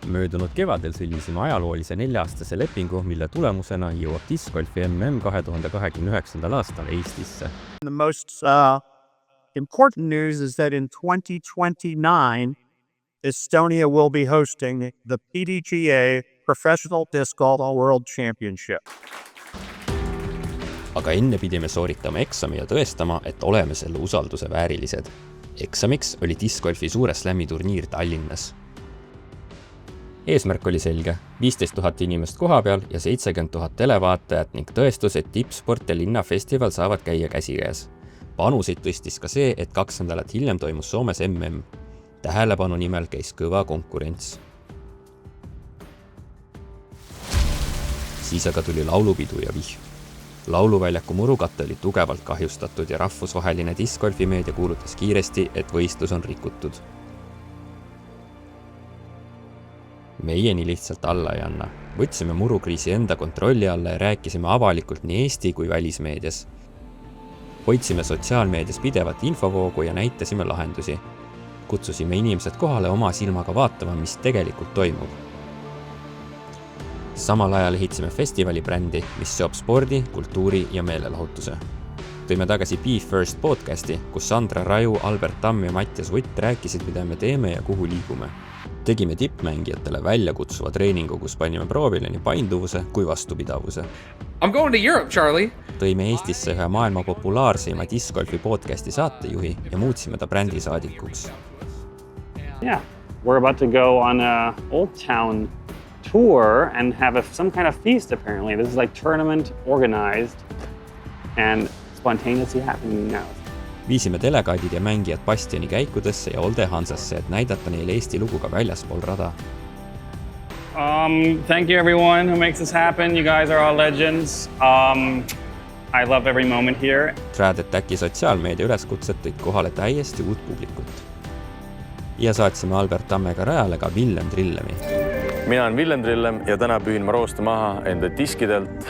Möödunud kevadel sõlmisime ajaloolise 4-aastase lepingu, mille tulemusena jõuab discgolfi MM 2029. aastal Eestisse. The most important news is that in 2029, Estonia will be hosting the PDGA Professional Disc Golf World Championship. Aga enne pidime sooritama eksami ja tõestama, et oleme selle usalduse väärilised. Eksamiks oli discgolfi suure slam'i turniir Tallinnas. Eesmärk oli selge, 15 000 inimest koha peal ja 70 000 televaatajat ning tõestus, et tippsport ja linnafestival saavad käia käsikäes. Panuseid tõstis ka see, et 2 nädalat hiljem toimus Soomes MM. Tähelepanu nimel käis kõva konkurents. Siis aga tuli laulupidu ja vihm. Lauluväljaku murukatte oli tugevalt kahjustatud ja rahvusvaheline discgolfi meedia kuulutas kiiresti, et võistlus on rikutud. Meie nii lihtsalt alla ei anna. Võtsime murukriisi enda kontrolli alla ja rääkisime avalikult nii Eesti kui välismeedias. Hoidsime sotsiaalmeedias pidevat infovoogu ja näitasime lahendusi. Kutsusime inimesed kohale oma silmaga vaatama, mis tegelikult toimub. Samal ajal ehitsime festivali brändi, mis seob spordi, kultuuri ja meelelahutuse. Tõime tagasi Be First podcasti, kus Sandra Raju, Albert Tamm ja Mattias Vutt rääkisid, mida me teeme ja kuhu liigume. Tegime tippmängijatele väljakutsuva treeningu, kus panime proovile nii painduvuse kui vastupidavuse. I'm going to Europe, Charlie! Tõime Eestisse ühe maailma populaarseima discgolfi podcasti saatejuhi ja muutsime ta brändisaadikuks. Yeah, we're about to go on a Old Town tour and have some kind of feast apparently. This is like tournament organized and spontaneously happening now. Viisime delegaadid ja mängijad Bastioni käikudesse ja Olde Hansasse, et näidata neile Eesti lugu ka väljaspool rada. Thank you everyone who makes this happen. You guys are all legends. I love every moment here. Trad Attacki sotsiaalmeedia üleskutset tõid kohale täiesti uut publikut. Ja saatsime Albert Tammega rajale ka Villem Trillemi. Mina olen Villem Trillem ja täna pühin ma roosta maha enda diskidelt.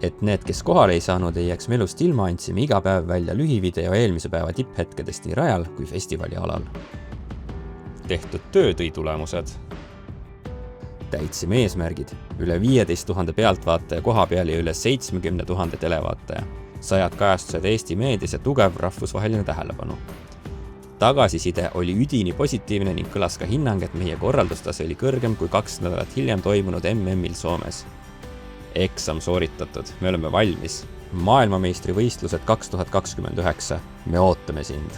Et need, kes kohale ei saanud, ei jääks melust ilma, andsime iga päev välja lühivideo eelmise päeva tipphetkedest nii rajal kui festivali alal. Tehtud töö tõi tulemused. Täitsime eesmärgid. Üle 15 000 pealtvaataja koha peal ja üle 70 000 televaataja. 100 kajastused Eesti meedias ja tugev rahvusvaheline tähelepanu. Tagasiside oli üdini positiivne ning kõlas ka hinnang, et meie korraldustase oli kõrgem kui 2 nädalat hiljem toimunud MM-il Soomes. Eksam sooritatud, me oleme valmis. Maailmameistrivõistlused 2029, me ootame sind.